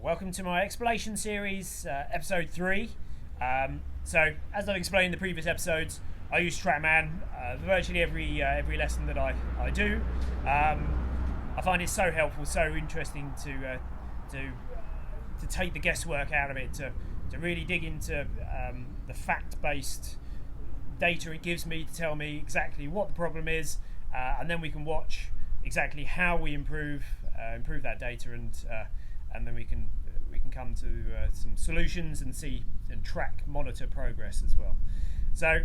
Welcome to my explanation series, episode 3. So, as I've explained in the previous episodes, I use TrackMan virtually every lesson that I do. I find it so helpful, so interesting to take the guesswork out of it, to really dig into the fact-based data it gives me to tell me exactly what the problem is, and then we can watch exactly how we improve that data, and then we can come to some solutions and see and monitor progress as well. So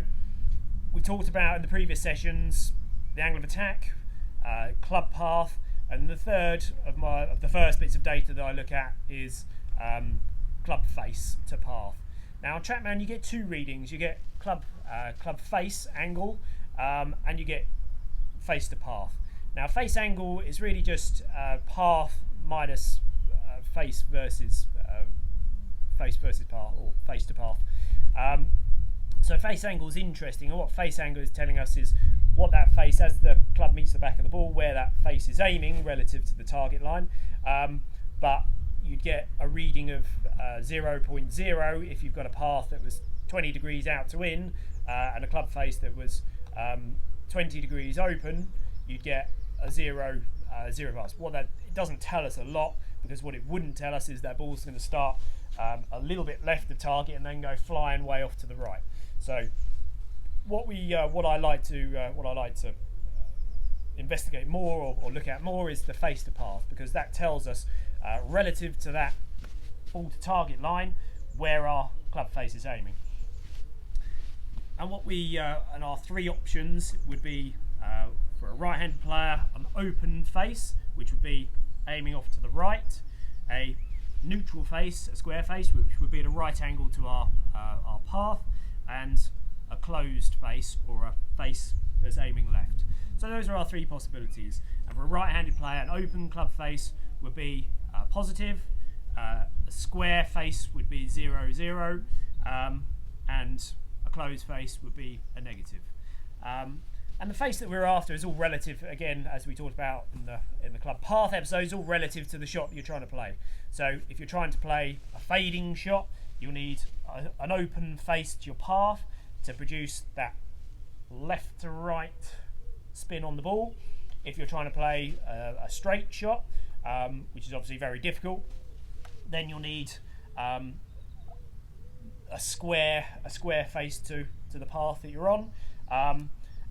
we talked about in the previous sessions the angle of attack, club path, and the third of the first bits of data that I look at is club face to path. Now on TrackMan you get two readings. You get club face angle, and you get face to path. Now face angle is really just path minus face versus path, or face to path. So face angle is interesting, and what face angle is telling us is what that face, as the club meets the back of the ball, where that face is aiming relative to the target line. But you'd get a reading of 0.0 if you've got a path that was 20 degrees out to in, and a club face that was 20 degrees open. You'd get a zero pass. Well, it doesn't tell us a lot, because what it wouldn't tell us is that ball's going to start a little bit left of target and then go flying way off to the right. So what I like to investigate more or look at more is the face to path, because that tells us relative to that ball to target line where our club face is aiming. And and our three options would be for a right-handed player, an open face, which would be aiming off to the right, a neutral face, a square face, which would be at a right angle to our path, and a closed face, or a face that's aiming left. So those are our three possibilities. And for a right-handed player, an open club face would be positive, a square face would be 0-0, and a closed face would be a negative. And the face that we're after is all relative, again, as we talked about in the club path episodes, all relative to the shot that you're trying to play. So if you're trying to play a fading shot, you'll need an open face to your path to produce that left to right spin on the ball. If you're trying to play a straight shot, which is obviously very difficult, then you'll need a square face to the path that you're on.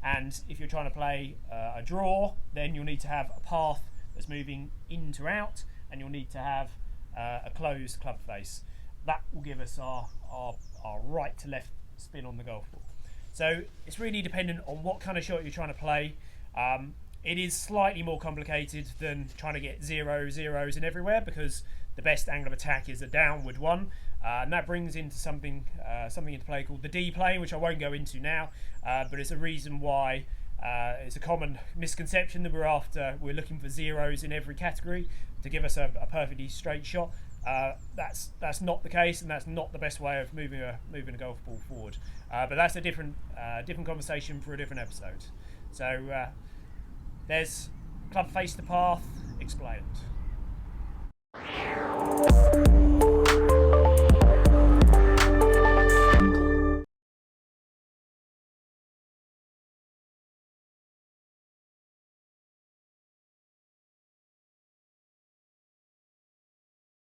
And if you're trying to play a draw, then you'll need to have a path that's moving in to out, and you'll need to have a closed club face. That will give us our right to left spin on the golf ball. So it's really dependent on what kind of shot you're trying to play. It is slightly more complicated than trying to get zeros in everywhere, because the best angle of attack is a downward one, and that brings into something into play called the D plane, which I won't go into now, but it's a reason why it's a common misconception that we're looking for zeros in every category to give us a perfectly straight shot. That's not the case, and that's not the best way of moving a golf ball forward. But that's a different conversation for a different episode. So there's club face to path explained.